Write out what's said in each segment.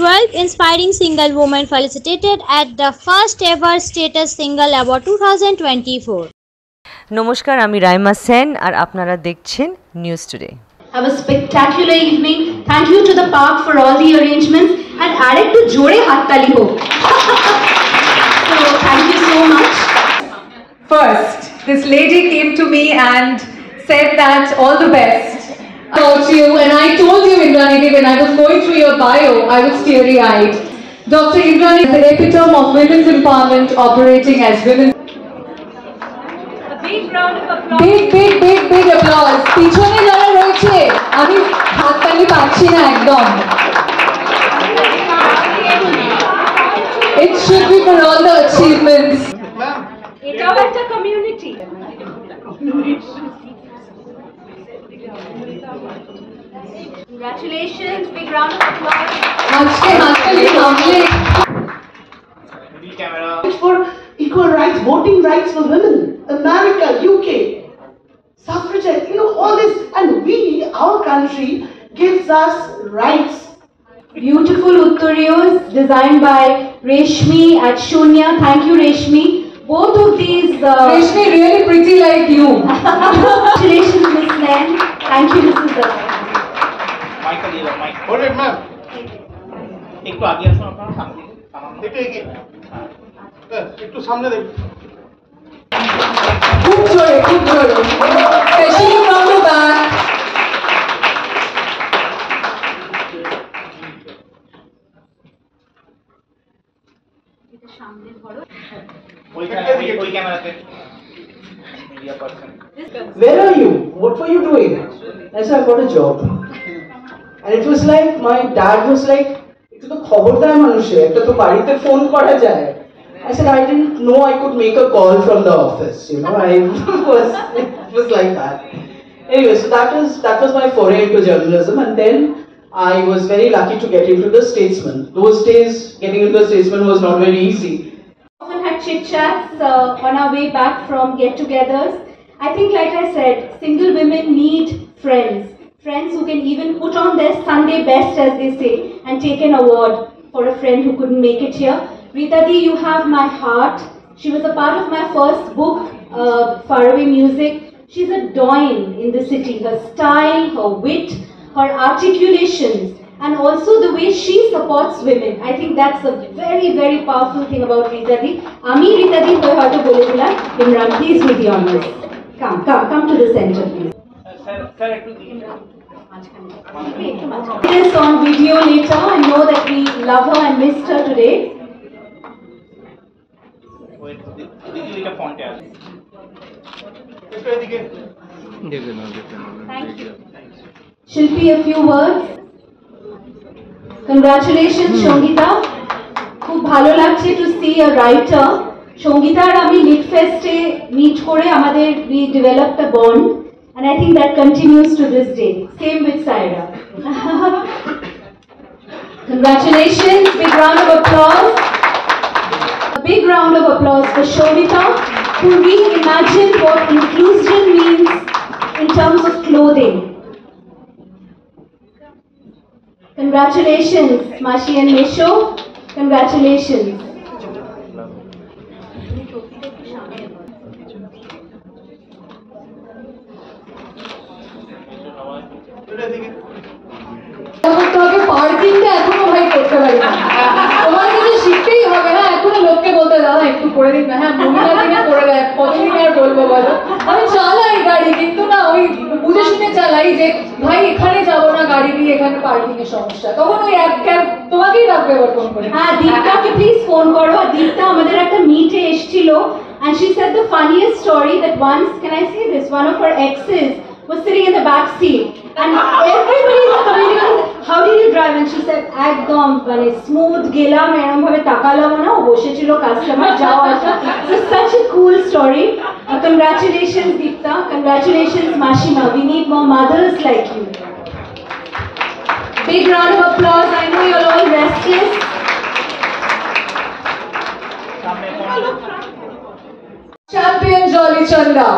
12 inspiring single women felicitated at the first ever Status Single Award 2024. নমস্কার, আমি রাইমা সেন আর আপনারা দেখছেন news today. Have a spectacular evening. Thank you to the park for all the arrangements and arektu jore hattali ho. So thank you so much. First, this lady came to me and said that all the best about you, and I told you, Indrani, when I was going through your bio, I was teary-eyed. Dr. Indrani is the epitome of women's empowerment operating as women. A big round of applause. Big applause. পিছনে যারা রয়েছে আমি হাততালি পাচ্ছি না একদম। It should be for all the achievements. এটাও একটা community. Congratulations, big round of applause. আজকে হাততালি থামলে for equal rights, voting rights for women, America, UK, suffragette, all this, and our country gives us rights. Beautiful Uttarios designed by Reshmi at Shunya. Thank you, Reshmi. Both of these Reshmi really pretty like you. Congratulations, Miss Nen. Thank you, Mrs. Mic. Hold it, ma'am. একটু আগে আসুন আপনারা সামনে একটু এগিয়ে একটু সামনে দেখুন খুব জোরে especially from the back. ওই ক্যামেরাতে media person Where are you? What were you doing? I said, I got a job. And it was like, my dad was like, একটু তো খবর দেয় মানুষে, একটা তো বাড়িতে ফোন করা যায়. I said, I didn't know I could make a call from the office, it was like that. Anyway, so that was my foray into journalism, and then I was very lucky to get into the Statesman. Those days, getting into the Statesman was not very easy. Often had chit-chats on our way back from get-togethers. I think, like I said, single women need friends who can even put on their Sunday best, as they say, and take an award for a friend who couldn't make it here. Rita Di, you have my heart. She was a part of my first book, Faraway Music. She's a doyen in the city. Her style, her wit, her articulations, and also the way she supports women. I think that's a very, very powerful thing about Rita Di. Ami Rita Di hoye hoyto bole dilam. Imran, please do the honors. Come to the center, please. Sir, একটু দিন This on video later and know that we love her and missed her today. এটা ফন্টে আছে একটু এদিকে Thank you. Shilpi, a few words. Congratulations, Shongita. খুব ভালো লাগছে to see a writer. Shongita আর আমি লিট ফেস্টে মিট করে আমাদের we developed a bond, and I think that continues to this day. Same with Saira. Congratulations, big round of applause. A big round of applause for Shongita, who reimagined what inclusion means in terms of clothing. Congratulations, Mashi and Mesho. Congratulations. পার্কিংটা এখনো ভাই করতে পারি না, তোমার কাছে শিখতেই হবে না। এখনো লোককে বলতে দাদা একটু করে দিন না, হ্যাঁ মহিলা দিনে করে দেয়, কতদিন আর বলবো বলো। আমি চালাই গাড়ি, কিন্তু না ওই বুঝে শুনে চালাই যে ভাই এখানে যাবো না গাড়ি দিয়ে, এখানে পার্কিং এর সমস্যা, তখন ওই এক ক্যাব তোমাকেই রাখবে এবার ফোন করে। হ্যাঁ, দীপ্তাকে প্লিজ ফোন করো। দীপ্তা আমাদের একটা মিটে এসেছিল, and she said the funniest story that once, can I say this, one of her exes was sitting in the back seat, and everybody in the community was, how did you drive? And she said, একদম মানে smooth গেলাম, এরকম ভাবে তাকালাম না, বসেছিল customer যাওয়া আসা। So such a cool story. Congratulations, Deepta. Congratulations, Mashima. We need more mothers like you. Big round of applause. I know you're all restless. Champion Jolly Chanda.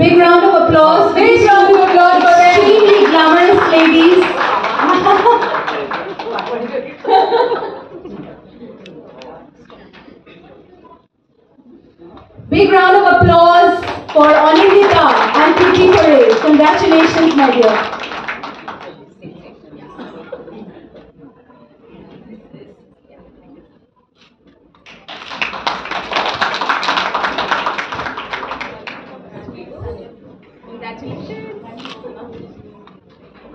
Big round of applause. Big round of applause for them. Extremely glamorous ladies. Big round of applause for Anindita and Priti Parekh. Congratulations, my dear.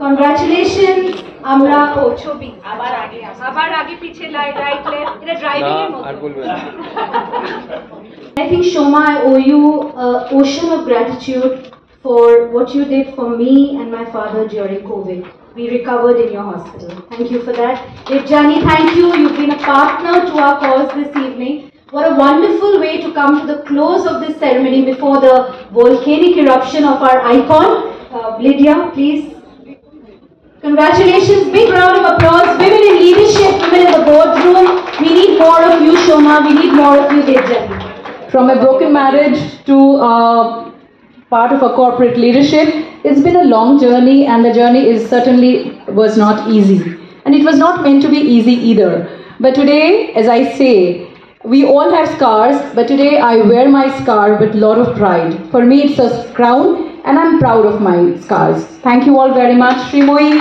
Congratulations, Amra. ছবি আবার আগে পিছে right left এটা driving এর মতো I think Shoma, I owe you an ocean of gratitude for what you did for me and my father during COVID. We recovered in your hospital. Thank you for that. Devjani, thank you. You've been a partner to our cause this evening. What a wonderful way to come to the close of this ceremony before the volcanic eruption of our icon. Lydia, please. Congratulations, big round of applause. Women in leadership, women in the boardroom. We need more of you, Shoma. We need more of you, Devjani. From a broken marriage to part of a corporate leadership, it's been a long journey, and the journey is certainly was not easy. And it was not meant to be easy either. But today, as I say, we all have scars, but today I wear my scar with a lot of pride. For me, it's a crown, and I'm proud of my scars. Thank you all very much. Srimoyi.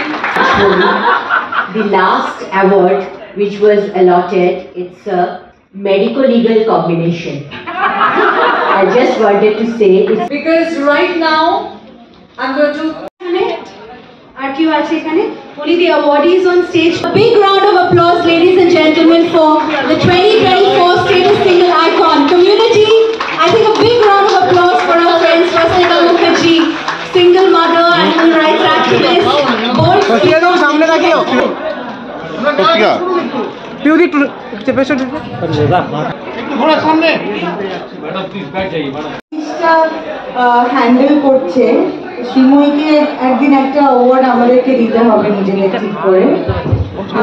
The last award which was allotted, it's a medico-legal combination. I just wanted to say it's Because right now, I'm going to Only the awardees on stage. A big round of applause, ladies and gentlemen, for the 2024 Status Single Icon Community. I think a big round of applause for our friends, Swastika Mukherjee, single mother, animal rights activist, bold ঘোড়া সামনে handle করছে শ্রীময়ীকে একদিন একটা award আমাদেরকে দিতে হবে নিজেদের ঠিক করে।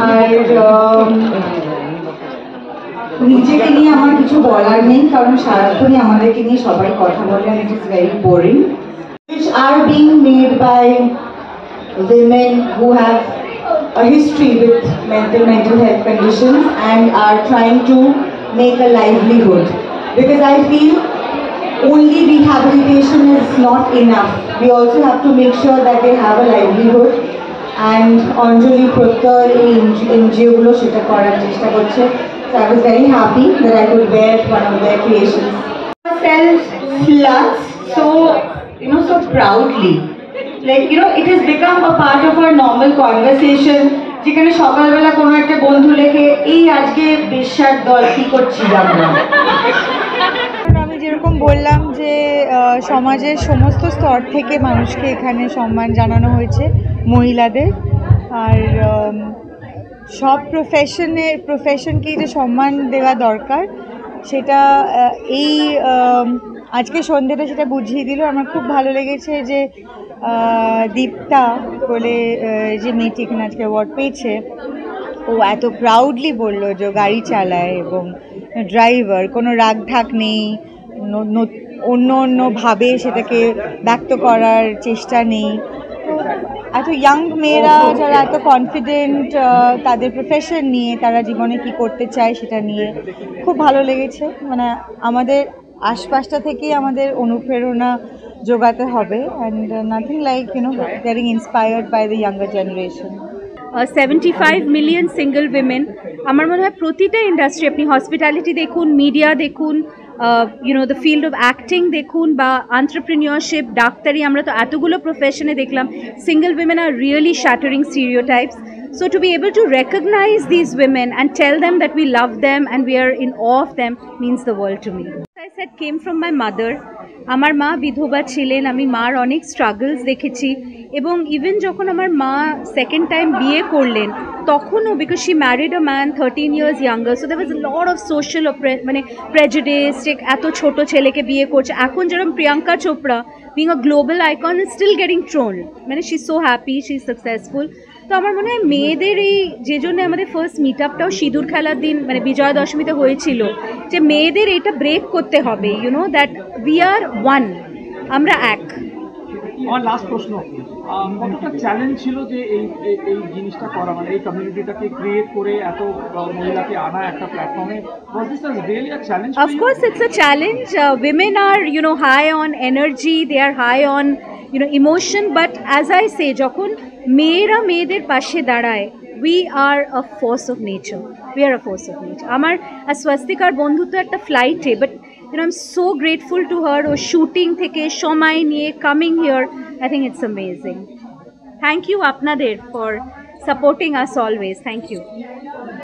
আর নিজেকে নিয়ে আমার কিছু বলার নেই, কারণ সারাক্ষণই আমাদেরকে নিয়ে সবাই কথা বলেন, it is very boring. which are being made by women who have a history with mental health conditions and are trying to make a livelihood, because I feel only rehabilitation is not enough. We also have to make sure that they have a livelihood, and Anjali Prottar NGO gulo seta korar chesta korche. So I was very happy that I could wear one of their creations. Self floods so so proudly, like it has become a part of our normal conversation. যেখানে সকালবেলা কোনো একটা বন্ধু লেখে এই আজকে বেশ্যার দল কি করছিলাম না। আমি যেরকম বললাম যে সমাজের সমস্ত স্তর থেকে মানুষকে এখানে সম্মান জানানো হয়েছে, মহিলাদের, আর সব প্রফেশনকেই যে সম্মান দেওয়া দরকার সেটা এই আজকে সন্ধ্যেটা সেটা বুঝিয়ে দিল। আমার খুব ভালো লেগেছে যে দীপ্তা বলে যে মেয়েটি এখানে আজকে অ্যাওয়ার্ড পেয়েছে, ও এত প্রাউডলি বললো যে গাড়ি চালায় এবং ড্রাইভার, কোনো রাগ ঢাক নেই, অন্যভাবে সেটাকে ব্যক্ত করার চেষ্টা নেই। তো এত ইয়াং মেয়েরা যারা এত কনফিডেন্ট তাদের প্রফেশন নিয়ে, তারা জীবনে কি করতে চায় সেটা নিয়ে খুব ভালো লেগেছে। মানে আমাদের আশপাশটা থেকেই আমাদের অনুপ্রেরণা যোগাতে হবে, and nothing like getting inspired by the younger generation. 75 million single women, আমার মনে হয় প্রতিটা ইন্ডাস্ট্রি, আপনি হসপিটালিটি দেখুন, মিডিয়া দেখুন, দ্য ফিল্ড অফ অ্যাক্টিং দেখুন, বা এন্টারপ্রেনিয়রশিপ, ডাক্তারি, আমরা তো এতগুলো প্রফেশনে দেখলাম single women are really shattering stereotypes. So to be able to recognize these women and tell them that we love them and we are in awe of them means the world to me. I said came from my mother. আমার মা বিধবা ছিলেন, আমি মার অনেক struggles দেখেছি, এবং even যখন আমার মা সেকেন্ড টাইম বিয়ে করলেন তখনও, because she married a man 13 years younger, so there was a lot of social prejudice, এত ছোট ছেলেকে বিয়ে করছে। এখন যেরকম Priyanka Chopra being a global icon is still getting trolled, she is so happy, she is successful. তো আমার মনে হয় মেয়েদের এই যে জন্য আমাদের ফার্স্ট মিট আপটাও সিঁদুর খেলার দিন বিজয়া দশমীতে হয়েছিল, যে মেয়েদের এটা ব্রেক করতে হবে, দ্যাট উই আর ওয়ান, আমরা এক, আমার লাস্ট প্রশ্ন, কতটা চ্যালেঞ্জ ছিল যে এই এই জিনিসটা করা, মানে এই কমিউনিটিটাকে ক্রিয়েট করে এত মহিলাকে আনা একটা প্ল্যাটফর্মে? Was this really a challenge? Of course, it's a challenge. Women are, high on energy. They are high on, emotion. But as I say, যখন মেয়েরা মেয়েদের পাশে দাঁড়ায়, we are a force of nature. We are a force of nature. আমার স্বস্তিকার বন্ধু তো একটা ফ্লাইটে, but I'm so grateful to her. ও শুটিং থেকে সময় নিয়ে coming here, I think it's amazing. Thank you আপনাদের for supporting us always. Thank you.